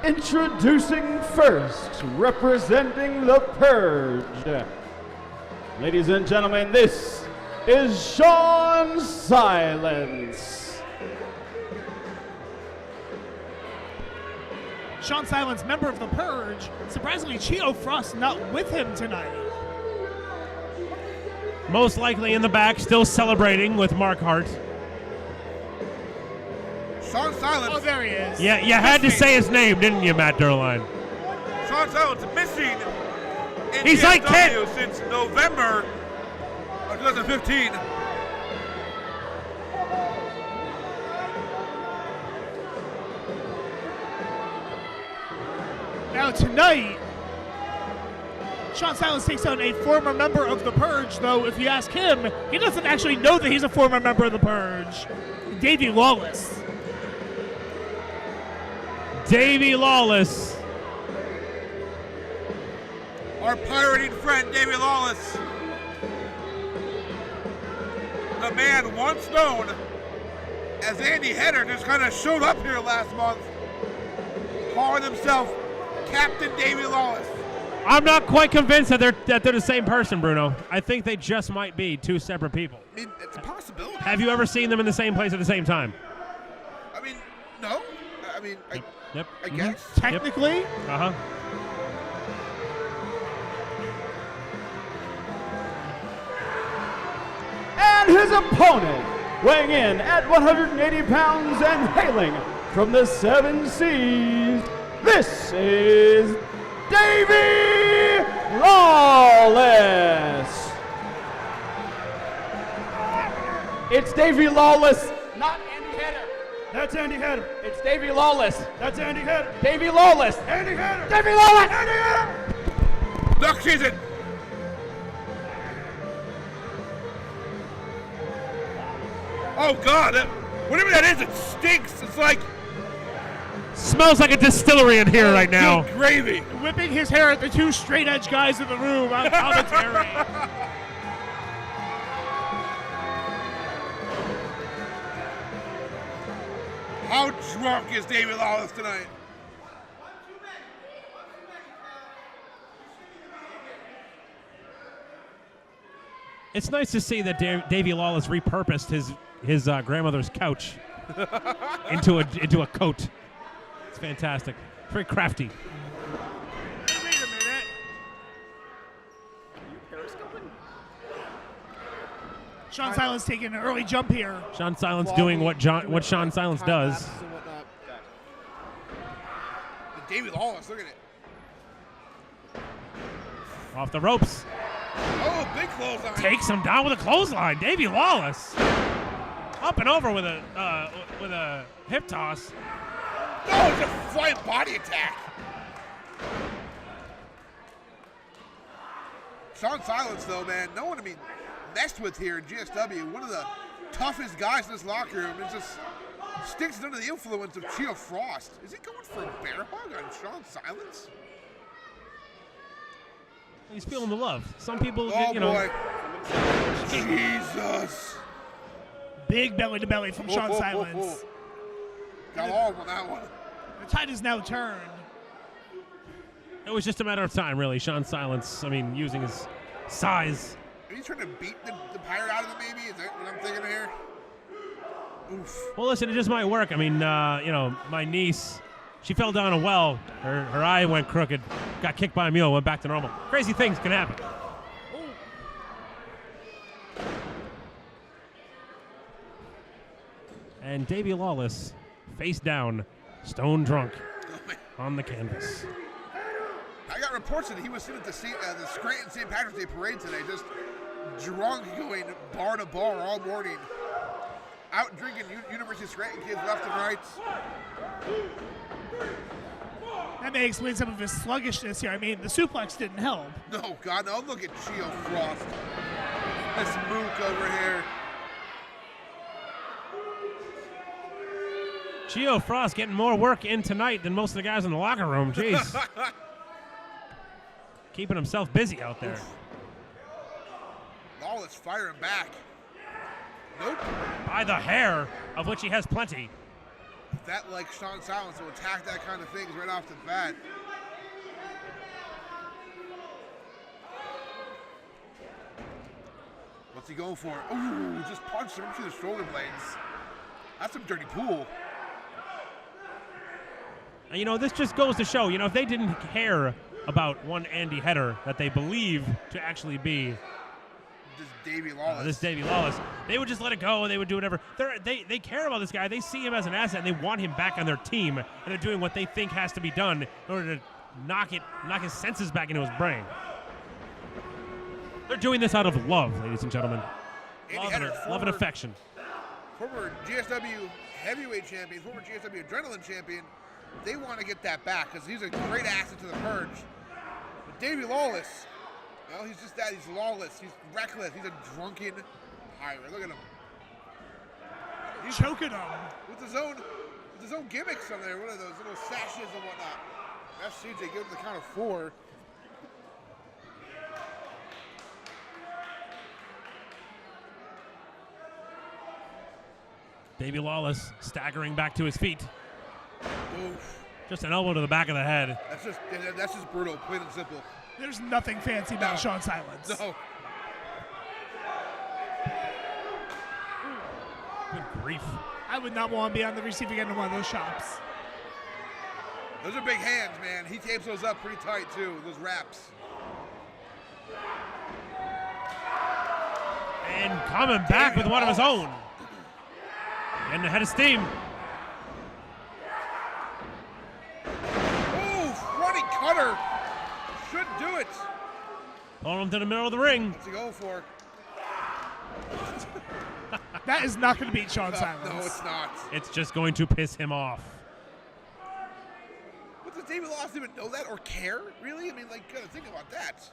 Introducing first, representing the Purge. Ladies and gentlemen, this is Sean Silence. Sean Silence, member of the Purge. Surprisingly, Chio Frost not with him tonight. Most likely in the back, still celebrating with Mark Hart. Sean Silence. Oh, there he is. Yeah, you had to say his name, didn't you, Matt Derline? Sean Silence missing in He's GSW like 10 since November of 2015. Now tonight, Sean Silence takes on a former member of the Purge, though if you ask him, he doesn't actually know that he's a former member of the Purge. Davey Lawless. Davey Lawless. Our pirating friend, Davey Lawless. The man once known as Andy Header just kind of showed up here last month, calling himself Captain Davey Lawless. I'm not quite convinced that they're the same person, Bruno. I think they just might be two separate people. I mean, it's a possibility. Have you ever seen them in the same place at the same time? I mean, no. I mean, Yep. I guess. Technically, Yep. Uh-huh. And his opponent, weighing in at 180 pounds and hailing from the 7 Seas, this is Davey Lawless. It's Davey Lawless, not Andy Header. That's Andy Header. It's Davey Lawless. That's Andy Header. Davey Lawless. Andy Header. Davey Lawless. Andy Header. Duck season. Oh, God. Whatever that is, it stinks. It's like Smells like a distillery in here right now. good gravy. whipping his hair at the two straight edge guys in the room on commentary. How drunk is Davey Lawless tonight? It's nice to see that Davey Lawless repurposed his grandmother's couch into a coat. It's fantastic. It's very crafty. Wait a minute. Sean Silence taking an early jump here. Sean Silence doing what Sean Silence does. But Davey Lawless, look at it. Off the ropes. Oh, big clothesline. Takes him down with a clothesline. Davey Lawless. Up and over with a hip toss. No, it's a flying body attack. Sean Silence, though, man, no one to be messed with here in GSW. One of the toughest guys in this locker room. It just stinks under the influence of Chio Frost. Is he going for a bear hug on Sean Silence? He's feeling the love. Some people, Oh, you know. boy. Jesus. Big belly to belly from Sean Silence. Got all on that one. The tide is now turned. It was just a matter of time, really. Sean Silence, I mean, using his size. Are you trying to beat the pirate out of him, maybe? Is that what I'm thinking here? Oof. Well, listen, it just might work. I mean, my niece, she fell down a well. Her eye went crooked, got kicked by a mule, went back to normal. Crazy things can happen. And Davey Lawless, face down, stone drunk, on the canvas. I got reports that he was sitting at the Scranton St. Patrick's Day parade today, just drunk, going bar to bar all morning, out drinking University of Scranton kids left and right. That may explain some of his sluggishness here. I mean, the suplex didn't help. No, God, no. Look at Chio Frost. This mook over here. Chio Frost getting more work in tonight than most of the guys in the locker room. Jeez. Keeping himself busy out there. Lawless firing back. Nope. By the hair, of which he has plenty. that like Sean Silence will attack that kind of things right off the bat. What's he going for? Ooh, just punched him through the shoulder blades. That's some dirty pool. And, you know, this just goes to show, you know, if they didn't care about one Andy Header that they believe to actually be This Davey Lawless. they would just let it go and they would do whatever. They care about this guy. They see him as an asset and they want him back on their team, and they're doing what they think has to be done in order to knock his senses back into his brain. They're doing this out of love, ladies and gentlemen. Love and affection. Former GSW heavyweight champion, former GSW adrenaline champion. They want to get that back because he's a great asset to the Purge. But Davey Lawless, well, he's just that. He's lawless. He's reckless. He's a drunken pirate. Look at him. He's choking him with his own gimmicks on there. What are those little sashes and whatnot? That's CJ. Give him the count of 4. Davey Lawless staggering back to his feet. Oof. Just an elbow to the back of the head. That's just brutal, plain and simple. There's nothing fancy about Sean Silence. No. Good grief. I would not want to be on the receiving end of one of those shots. Those are big hands, man. He tapes those up pretty tight, too, those wraps. And coming back with one of his own. Getting ahead of steam. Ooh, running cutter. Should do it. Pulling him to the middle of the ring. What's he going for? That is not going to beat Sean Silence. No, it's not. It's just going to piss him off. But does Davey Lawless even know that or care? Really? I mean, like, gotta think about that.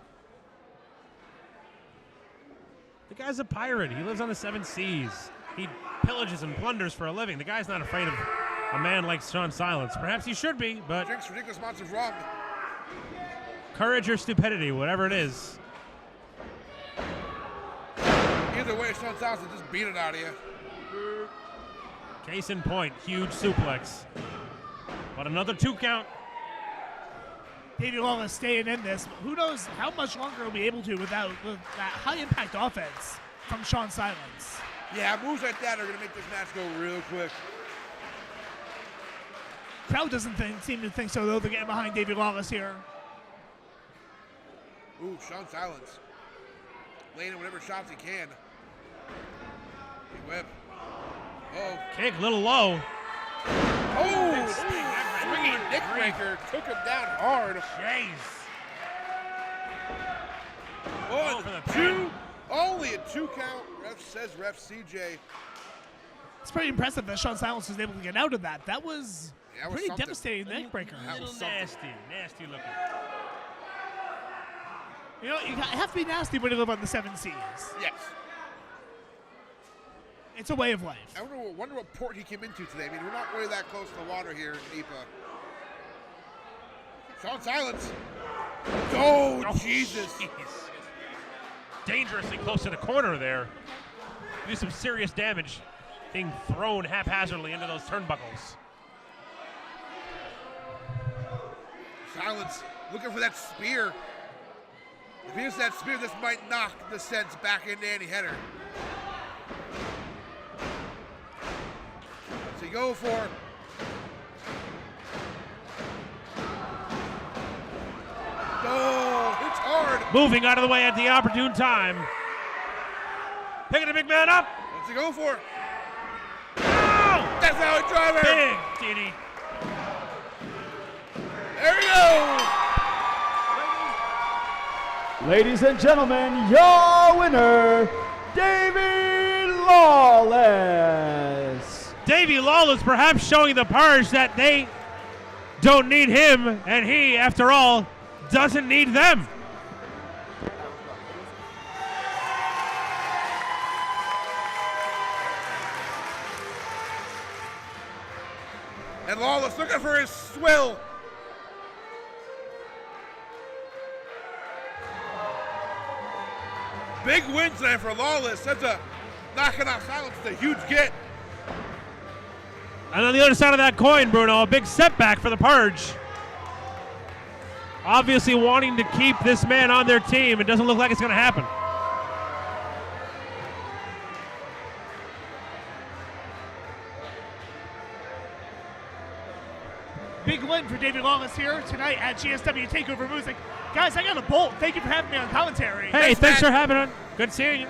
The guy's a pirate. He lives on the 7 seas. He pillages and plunders for a living. The guy's not afraid of a man like Sean Silence. Perhaps he should be, but Drinks ridiculous amounts of rum. courage or stupidity, whatever it is. Either way, Sean Silence will just beat it out of you. Case in point, huge suplex. But another 2 count. Davey Lawless staying in this. Who knows how much longer he'll be able to with that high-impact offense from Sean Silence. Yeah, moves like that are going to make this match go real quick. Crowd doesn't seem to think so, though. They're getting behind Davey Lawless here. Ooh, Sean Silence. Laying in whatever shots he can. Big whip. Oh. Kick, a little low. Oh, swinging neck breaker. Took him down hard. Jeez. 1, 2. Only a 2 count. Ref says ref CJ. It's pretty impressive that Sean Silence was able to get out of that. That was pretty something. devastating neck breaker. A little nasty looking. You know, you have to be nasty when you live on the 7 seas. Yes. It's a way of life. I wonder what port he came into today. I mean, we're not really that close to the water here in Ipa. Sean Silence. Oh, Jesus. Jeez. Dangerously close to the corner there. Do some serious damage being thrown haphazardly into those turnbuckles. Silence looking for that spear. If he uses that spear, this might knock the sense back into Andy Header. What's he go for? Oh, it's hard. Moving out of the way at the opportune time. Picking the big man up. What's he go for? Oh! That's how he drive it. Big DD. There we go. Ladies and gentlemen, your winner, Davey Lawless. Davey Lawless perhaps showing the Purge that they don't need him, and he, after all, doesn't need them. And Lawless looking for his swill. Big win tonight for Lawless. That's a knocking off Silence. It's a huge get. And on the other side of that coin, Bruno, a big setback for the Purge. Obviously wanting to keep this man on their team. It doesn't look like it's going to happen. Big win for Davey Lawless here tonight at GSW TakeOver Music. Guys, I got a bolt. Thank you for having me on commentary. Hey, thanks for having us. Good seeing you.